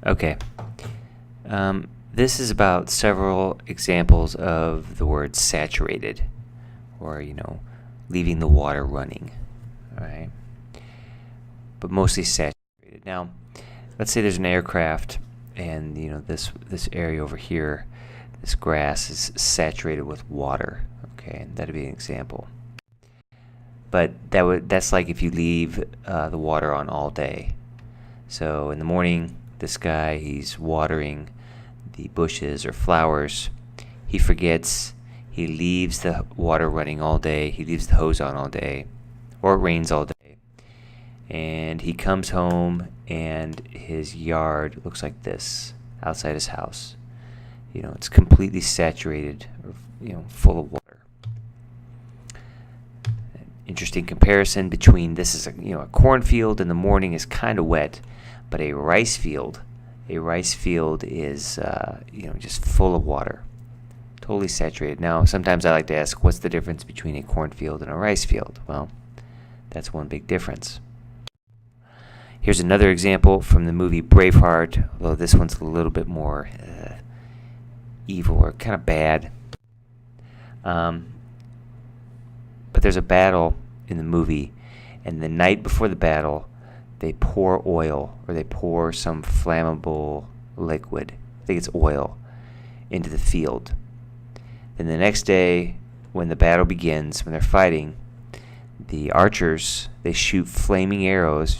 Okay. This is about several examples of the word saturated, or, leaving the water running. All right. But mostly saturated. Now, let's say there's an aircraft, and this area over here, this grass is saturated with water. Okay, and that'd be an example. But that's like if you leave the water on all day. So in the morning, this guy, he's watering the bushes or flowers. He forgets. He leaves the water running all day. He leaves the hose on all day, or it rains all day. And he comes home, and his yard looks like this outside his house. It's completely saturated, or, full of water. Interesting comparison between this is a cornfield in the morning is kind of wet, but a rice field is just full of water, totally saturated. Now, sometimes I like to ask, what's the difference between a cornfield and a rice field? Well, that's one big difference. Here's another example from the movie Braveheart, although this one's a little bit more evil or kind of bad. But there's a battle in the movie, and the night before the battle, they pour oil, or they pour some flammable liquid, I think it's oil, into the field. Then the next day, when the battle begins, when they're fighting, the archers, they shoot flaming arrows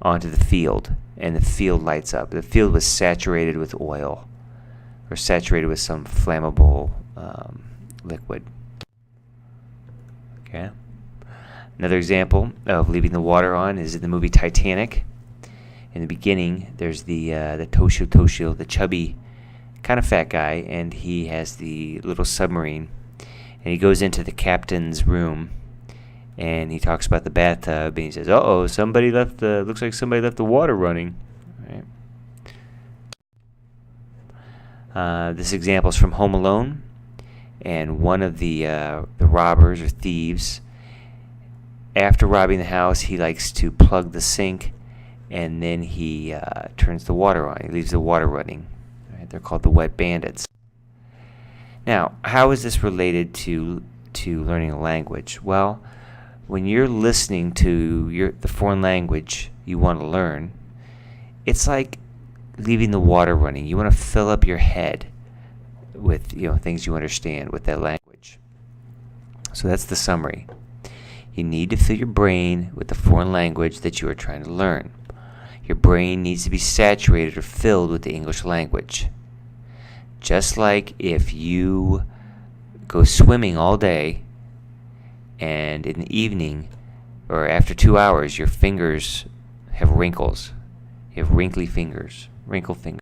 onto the field, and the field lights up. The field was saturated with oil, or saturated with some flammable liquid. Okay. Another example of leaving the water on is in the movie Titanic. In the beginning, there's the Toshio, the chubby, kind of fat guy, and he has the little submarine, and he goes into the captain's room, and he talks about the bathtub, and he says, "Uh-oh, looks like somebody left the water running." Right. This example is from Home Alone, and one of the robbers or thieves, after robbing the house, he likes to plug the sink, and then he turns the water on. He leaves the water running. Right? They're called the wet bandits. Now, how is this related to learning a language? Well, when you're listening to the foreign language you want to learn, it's like leaving the water running. You want to fill up your head with things you understand with that language. So that's the summary. You need to fill your brain with the foreign language that you are trying to learn. Your brain needs to be saturated or filled with the English language. Just like if you go swimming all day, and in the evening or after 2 hours your fingers have wrinkles. You have wrinkly fingers, wrinkle fingers.